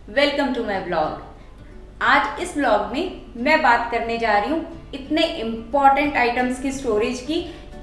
Welcome to my blog. आज इस blog में मैं बात करने जा रही हूँ इतने इम्पॉर्टेंट आइटम्स की स्टोरेज की,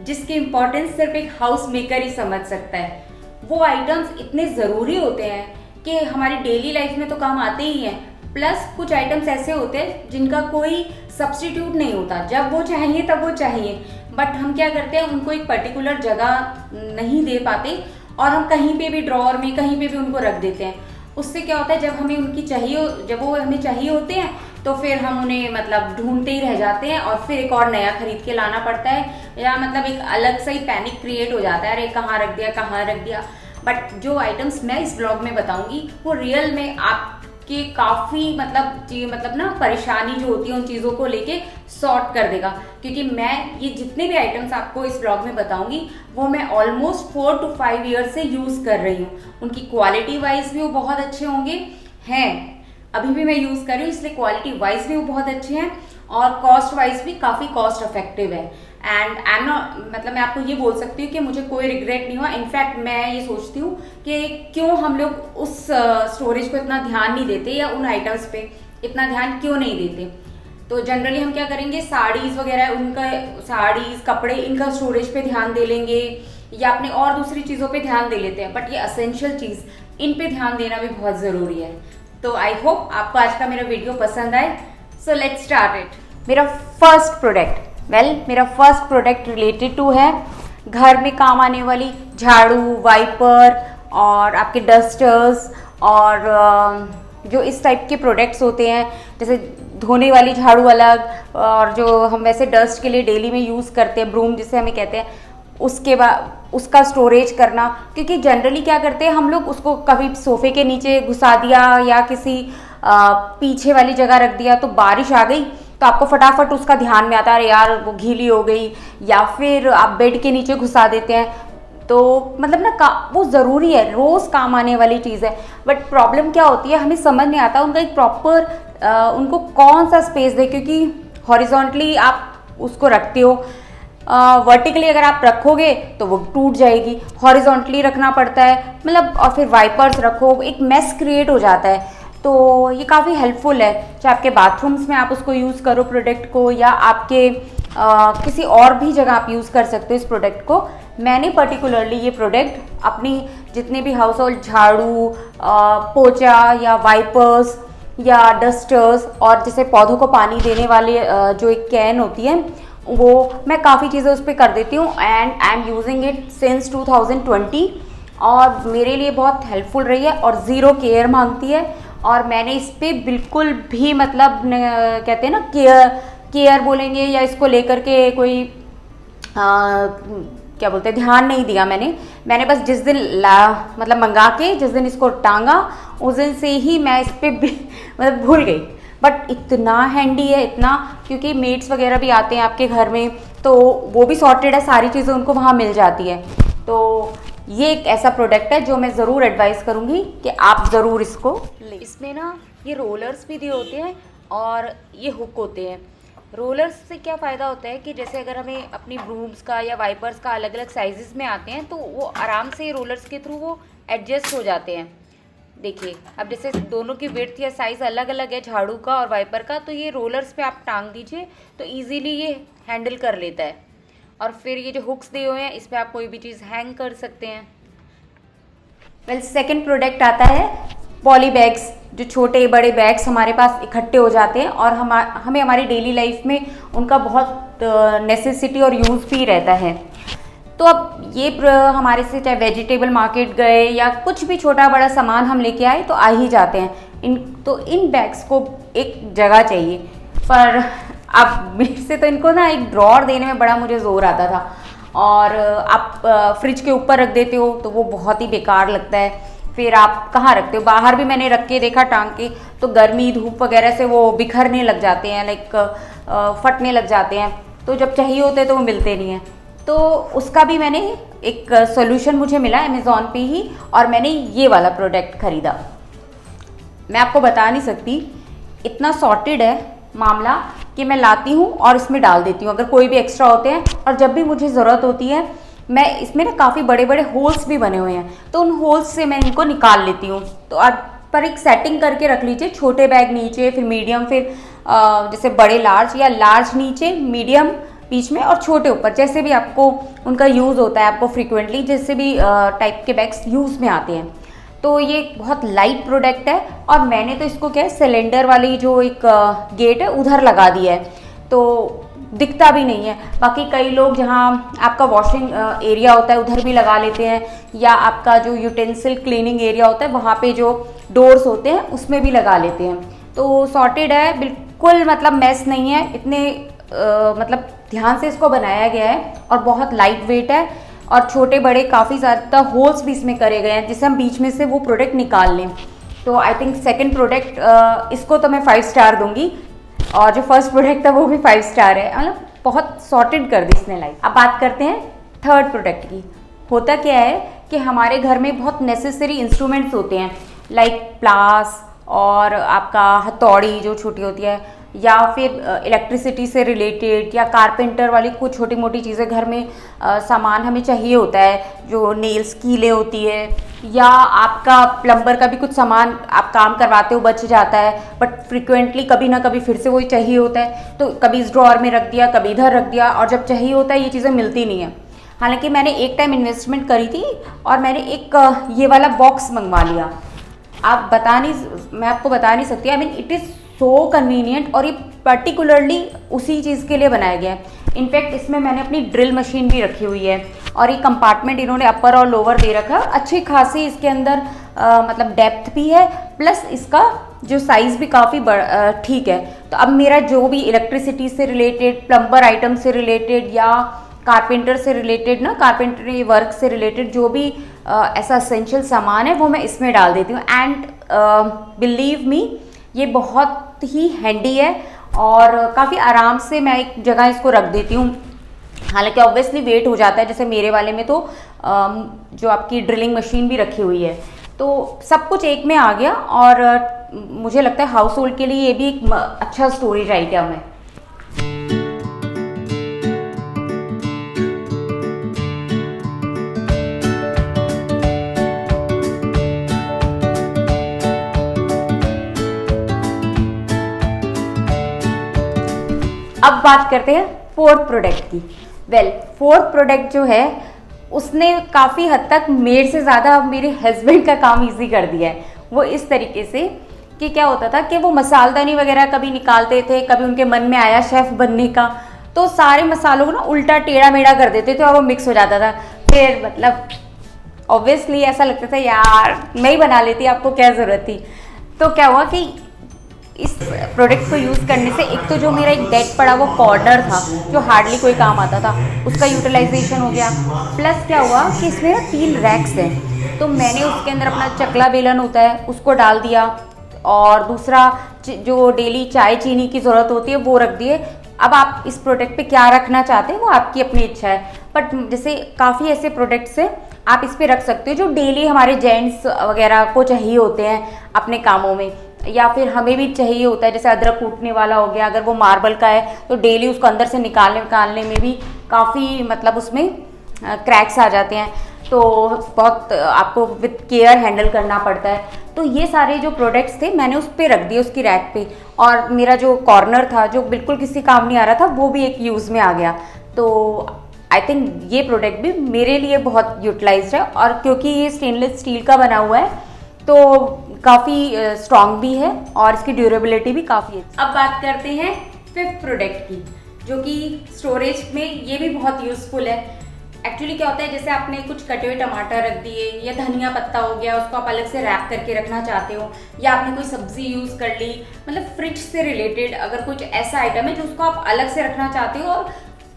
जिसकी इम्पोर्टेंस सिर्फ एक हाउस मेकर ही समझ सकता है। वो आइटम्स इतने ज़रूरी होते हैं कि हमारी डेली लाइफ में तो काम आते ही हैं, प्लस कुछ आइटम्स ऐसे होते हैं जिनका कोई सब्स्टिट्यूट नहीं होता। जब वो चाहिए तब वो चाहिए, बट हम क्या करते हैं, उनको एक पर्टिकुलर जगह नहीं दे पाते और हम कहीं पे भी ड्रॉअर में कहीं पे भी उनको रख देते हैं। उससे क्या होता है, जब वो हमें चाहिए होते हैं तो फिर हम उन्हें मतलब ढूंढते ही रह जाते हैं और फिर एक और नया खरीद के लाना पड़ता है, या मतलब एक अलग सा ही पैनिक क्रिएट हो जाता है, अरे कहाँ रख दिया कहाँ रख दिया। बट जो आइटम्स मैं इस ब्लॉग में बताऊंगी वो रियल में आपके काफ़ी मतलब ना परेशानी जो होती है उन चीज़ों को लेके सॉर्ट कर देगा। क्योंकि मैं ये जितने भी आइटम्स आपको इस ब्लॉग में बताऊंगी वो मैं ऑलमोस्ट 4 to 5 ईयर से यूज़ कर रही हूँ। उनकी क्वालिटी वाइज भी वो बहुत अच्छे होंगे हैं, अभी भी मैं यूज़ कर रही हूँ, इसलिए क्वालिटी वाइज भी वो बहुत अच्छे हैं और कॉस्ट वाइज भी काफ़ी कॉस्ट इफेक्टिव है। एंड आई एम नॉट मतलब मैं आपको ये बोल सकती हूँ कि मुझे कोई रिग्रेट नहीं हुआ। इनफैक्ट मैं ये सोचती हूँ कि क्यों हम लोग उस स्टोरेज को इतना ध्यान नहीं देते या उन आइटम्स पे इतना ध्यान क्यों नहीं देते। तो जनरली हम क्या करेंगे, साड़ीज़ वगैरह, उनका साड़ीज़ कपड़े इनका स्टोरेज पे ध्यान दे लेंगे या अपने और दूसरी चीज़ों पे ध्यान दे लेते हैं, बट ये असेंशियल चीज़ इन पे ध्यान देना भी बहुत ज़रूरी है। तो आई होप आपको आज का मेरा वीडियो पसंद आए। So let's start it. मेरा फर्स्ट प्रोडक्ट रिलेटेड टू है घर में काम आने वाली झाड़ू, वाइपर और आपके डस्टर्स और जो इस टाइप के प्रोडक्ट्स होते हैं, जैसे धोने वाली झाड़ू अलग और जो हम वैसे डस्ट के लिए डेली में यूज़ करते हैं, ब्रूम जिसे हमें कहते हैं, उसके बाद उसका स्टोरेज करना। क्योंकि जनरली क्या करते हैं हम लोग, उसको कभी सोफे के नीचे घुसा दिया या किसी पीछे वाली जगह रख दिया, तो बारिश आ गई तो आपको फटाफट उसका ध्यान में आता है यार वो गीली हो गई, या फिर आप बेड के नीचे घुसा देते हैं। तो मतलब ना वो ज़रूरी है, रोज़ काम आने वाली चीज़ है। बट प्रॉब्लम क्या होती है, हमें समझ नहीं आता उनका एक प्रॉपर उनको कौन सा स्पेस दे। क्योंकि हॉरिजॉन्टली आप उसको रखते हो, वर्टिकली अगर आप रखोगे तो वो टूट जाएगी, हॉरिजॉन्टली रखना पड़ता है मतलब, और फिर वाइपर्स रखो, एक मेस क्रिएट हो जाता है। तो ये काफ़ी हेल्पफुल है, चाहे आपके बाथरूम्स में आप उसको यूज़ करो प्रोडक्ट को, या आपके किसी और भी जगह आप यूज़ कर सकते हो इस प्रोडक्ट को। मैंने पर्टिकुलरली ये प्रोडक्ट अपनी जितने भी हाउस होल्ड झाड़ू, पोछा या वाइपर्स या डस्टर्स और जैसे पौधों को पानी देने वाले जो एक कैन होती है, वो मैं काफ़ी चीज़ें उस पर कर देती हूँ। And I am using it since 2020 और मेरे लिए बहुत हेल्पफुल रही है और ज़ीरो केयर मांगती है। और मैंने इस पर बिल्कुल भी मतलब कहते हैं ना केयर बोलेंगे, या इसको लेकर के कोई क्या बोलते हैं ध्यान नहीं दिया मैंने बस जिस दिन मतलब मंगा के जिस दिन इसको टांगा उस दिन से ही मैं इस पर मतलब भूल गई। बट इतना हैंडी है, इतना, क्योंकि मेड्स वगैरह भी आते हैं आपके घर में तो वो भी सॉर्टेड है, सारी चीज़ें उनको वहाँ मिल जाती है। तो ये एक ऐसा प्रोडक्ट है जो मैं ज़रूर एडवाइस करूँगी कि आप ज़रूर इसको लें। इसमें ना ये रोलर्स भी दिए होते हैं और ये हुक होते हैं। रोलर्स से क्या फ़ायदा होता है कि जैसे अगर हमें अपनी ब्रूम्स का या वाइपर्स का अलग अलग साइजेस में आते हैं तो वो आराम से रोलर्स के थ्रू वो एडजस्ट हो जाते हैं। देखिए अब जैसे दोनों की विड्थ या साइज़ अलग अलग है झाड़ू का और वाइपर का, तो ये रोलर्स पे आप टांग दीजिए तो इजीली ये हैंडल कर लेता है। और फिर ये जो हुक्स दिए हुए हैं इस पर आप कोई भी चीज़ हैंग कर सकते हैं। वेल, सेकंड प्रोडक्ट आता है पॉली बैग्स। जो छोटे बड़े बैग्स हमारे पास इकट्ठे हो जाते हैं और हमें हमारी डेली लाइफ में उनका बहुत नेसेसिटी और यूज़ भी रहता है। तो अब ये हमारे से चाहे वेजिटेबल मार्केट गए या कुछ भी छोटा बड़ा सामान हम लेके आए तो आ ही जाते हैं। इन बैग्स को एक जगह चाहिए, पर अब मेरे से तो इनको ना एक ड्रॉअर देने में बड़ा मुझे ज़ोर आता था, और आप फ्रिज के ऊपर रख देते हो तो वो बहुत ही बेकार लगता है। फिर आप कहाँ रखते हो, बाहर भी मैंने रख के देखा टांग के, तो गर्मी धूप वगैरह से वो बिखरने लग जाते हैं, लाइक फटने लग जाते हैं, तो जब चाहिए होते तो वो मिलते नहीं हैं। तो उसका भी मैंने एक सोल्यूशन मुझे मिला अमेज़ॉन पे ही, और मैंने ये वाला प्रोडक्ट ख़रीदा। मैं आपको बता नहीं सकती, इतना सॉर्टेड है मामला कि मैं लाती हूँ और इसमें डाल देती हूँ अगर कोई भी एक्स्ट्रा होते हैं, और जब भी मुझे ज़रूरत होती है मैं इसमें ना काफ़ी बड़े बड़े होल्स भी बने हुए हैं तो उन होल्स से मैं इनको निकाल लेती हूँ। तो अब पर एक सेटिंग करके रख लीजिए, छोटे बैग नीचे, फिर मीडियम, फिर जैसे बड़े लार्ज, या लार्ज नीचे, मीडियम बीच में और छोटे ऊपर, जैसे भी आपको उनका यूज़ होता है, आपको फ्रिक्वेंटली जैसे भी टाइप के बैग्स यूज़ में आते हैं। तो ये बहुत लाइट प्रोडक्ट है और मैंने तो इसको क्या है, सिलेंडर वाली जो एक गेट है उधर लगा दिया है, तो दिखता भी नहीं है। बाकी कई लोग जहाँ आपका वॉशिंग एरिया होता है उधर भी लगा लेते हैं, या आपका जो यूटेंसिल क्लीनिंग एरिया होता है वहाँ पे जो डोर्स होते हैं उसमें भी लगा लेते हैं। तो सॉर्टेड है, बिल्कुल मतलब मेस नहीं है, इतने मतलब ध्यान से इसको बनाया गया है और बहुत लाइट वेट है, और छोटे बड़े काफ़ी ज़्यादा होल्स भी इसमें करे गए हैं जिससे हम बीच में से वो प्रोडक्ट निकाल लें। तो आई थिंक सेकेंड प्रोडक्ट इसको तो मैं 5 स्टार दूंगी, और जो फर्स्ट प्रोडक्ट था वो भी 5 स्टार है, मतलब बहुत सॉर्टेड कर दी इसने लाइफ। अब बात करते हैं थर्ड प्रोडक्ट की। होता क्या है कि हमारे घर में बहुत नेसेसरी इंस्ट्रूमेंट्स होते हैं, लाइक प्लास और आपका हथौड़ी जो छोटी होती है, या फिर इलेक्ट्रिसिटी से रिलेटेड या कारपेंटर वाली कुछ छोटी मोटी चीज़ें घर में सामान हमें चाहिए होता है, जो नेल्स कीले होती है, या आपका प्लम्बर का भी कुछ सामान आप काम करवाते हो बच जाता है, बट फ्रिक्वेंटली कभी ना कभी फिर से वही चाहिए होता है, तो कभी इस ड्रॉअर में रख दिया, कभी इधर रख दिया, और जब चाहिए होता है ये चीज़ें मिलती नहीं है। हालांकि मैंने एक टाइम इन्वेस्टमेंट करी थी और मैंने एक ये वाला बॉक्स मंगवा लिया। मैं आपको बता नहीं सकती, I mean it is so convenient, और ये पर्टिकुलरली उसी चीज़ के लिए बनाया गया है। इनफैक्ट इसमें मैंने अपनी ड्रिल मशीन भी रखी हुई है, और ये कंपार्टमेंट इन्होंने अपर और लोअर दे रखा है। अच्छी खासी इसके अंदर मतलब डेप्थ भी है, प्लस इसका जो साइज़ भी काफ़ी ठीक है। तो अब मेरा जो भी इलेक्ट्रिसिटी से रिलेटेड, प्लम्बर आइटम से रिलेटेड, या कारपेंटर से रिलेटेड ना, कारपेंटरी वर्क से रिलेटेड जो भी ऐसा एसेंशियल सामान है वो मैं इसमें डाल देती हूँ। एंड बिलीव मी, ये बहुत ही हैंडी है और काफ़ी आराम से मैं एक जगह इसको रख देती हूँ। हालांकि ऑब्वियसली वेट हो जाता है, जैसे मेरे वाले में तो जो आपकी ड्रिलिंग मशीन भी रखी हुई है, तो सब कुछ एक में आ गया। और मुझे लगता है हाउस होल्ड के लिए ये भी एक अच्छा स्टोरेज आइटम है। अब बात करते हैं फोर्थ प्रोडक्ट की। फोर्थ प्रोडक्ट जो है उसने काफ़ी हद तक मेरे से ज़्यादा मेरे हस्बैंड का काम इजी कर दिया है। वो इस तरीके से कि क्या होता था कि वो मसालदानी वगैरह कभी निकालते थे, कभी उनके मन में आया शेफ़ बनने का, तो सारे मसालों को ना उल्टा टेढ़ा मेढ़ा कर देते थे और वो मिक्स हो जाता था। फिर मतलब ऑब्वियसली ऐसा लगता था यार मैं ही बना लेती, आपको क्या ज़रूरत थी। तो क्या हुआ कि इस प्रोडक्ट को यूज़ करने से एक तो जो मेरा एक डेड पड़ा वो कॉर्नर था जो हार्डली कोई काम आता था, उसका यूटिलाइजेशन हो गया। प्लस क्या हुआ कि इसमें ना 3 रैक्स हैं, तो मैंने उसके अंदर अपना चकला बेलन होता है उसको डाल दिया, और दूसरा जो डेली चाय चीनी की ज़रूरत होती है वो रख दिए। अब आप इस प्रोडक्ट पे क्या रखना चाहते हैं वो आपकी अपनी इच्छा है, बट जैसे काफ़ी ऐसे प्रोडक्ट्स हैं आप इस पे रख सकते हो जो डेली हमारे जेंट्स वगैरह को चाहिए होते हैं अपने कामों में, या फिर हमें भी चाहिए होता है। जैसे अदरक कूटने वाला हो गया, अगर वो मार्बल का है तो डेली उसको अंदर से निकालने में भी काफ़ी मतलब उसमें क्रैक्स आ जाते हैं, तो बहुत आपको विद केयर हैंडल करना पड़ता है। तो ये सारे जो प्रोडक्ट्स थे मैंने उस पर रख दिए, उसकी रैक पे, और मेरा जो कॉर्नर था जो बिल्कुल किसी काम नहीं आ रहा था वो भी एक यूज़ में आ गया। तो आई थिंक ये प्रोडक्ट भी मेरे लिए बहुत यूटिलाइज्ड है, और क्योंकि ये स्टेनलेस स्टील का बना हुआ है तो काफ़ी स्ट्रॉन्ग भी है और इसकी ड्यूरेबिलिटी भी काफ़ी है। अब बात करते हैं 5th प्रोडक्ट की, जो कि स्टोरेज में ये भी बहुत यूज़फुल है। एक्चुअली क्या होता है, जैसे आपने कुछ कटे हुए टमाटर रख दिए या धनिया पत्ता हो गया, उसको आप अलग से रैप करके रखना चाहते हो, या आपने कोई सब्जी यूज़ कर ली, मतलब फ्रिज से रिलेटेड अगर कुछ ऐसा आइटम है जो उसको आप अलग से रखना चाहते हो और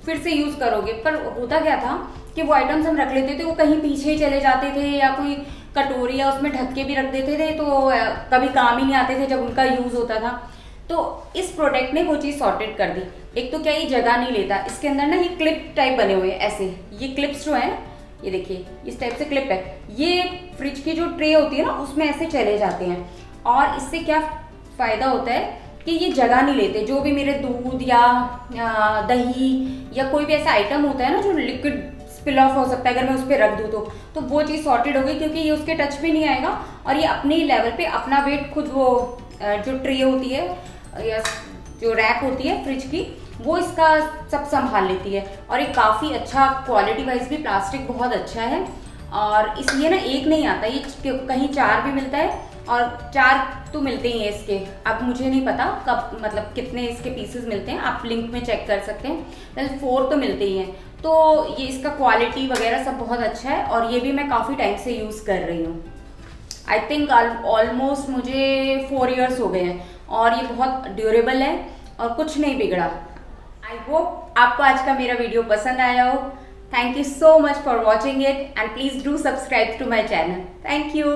फिर से यूज़ करोगे। पर होता क्या था कि वो आइटम्स हम रख लेते थे, वो कहीं पीछे ही चले जाते थे, या कोई कटोरी या उसमें ढक के भी रख देते थे, तो कभी काम ही नहीं आते थे जब उनका यूज़ होता था। तो इस प्रोडक्ट ने वो चीज़ सॉर्टेड कर दी। एक तो क्या, ये जगह नहीं लेता, इसके अंदर ना ये क्लिप टाइप बने हुए हैं ऐसे, ये क्लिप्स जो हैं ये देखिए इस टाइप से क्लिप है, ये फ्रिज की जो ट्रे होती है ना उसमें ऐसे चले जाते हैं। और इससे क्या फ़ायदा होता है कि ये जगह नहीं लेते। जो भी मेरे दूध या दही या कोई भी ऐसा आइटम होता है ना जो लिक्विड स्पिल ऑफ हो सकता है अगर मैं उस पर रख दूँ तो वो चीज़ सॉर्टेड हो गई, क्योंकि ये उसके टच भी नहीं आएगा और ये अपने लेवल पे अपना वेट खुद, वो जो ट्रे होती है या जो रैक होती है फ्रिज की, वो इसका सब संभाल लेती है। और ये काफ़ी अच्छा, क्वालिटी वाइज भी प्लास्टिक बहुत अच्छा है, और इसलिए ना एक नहीं आता, ये कहीं 4 भी मिलता है, और 4 तो मिलते ही हैं इसके। अब मुझे नहीं पता कब, मतलब कितने इसके पीसेस मिलते हैं, आप लिंक में चेक कर सकते हैं, वेल 4 तो मिलते ही हैं। तो ये इसका क्वालिटी वगैरह सब बहुत अच्छा है, और ये भी मैं काफ़ी टाइम से यूज़ कर रही हूँ। आई थिंक ऑलमोस्ट मुझे 4 इयर्स हो गए हैं, और ये बहुत ड्यूरेबल है और कुछ नहीं बिगड़ा। आई होप आपको आज का मेरा वीडियो पसंद आया हो। Thank you so much for watching it, and please do subscribe to my channel. Thank you.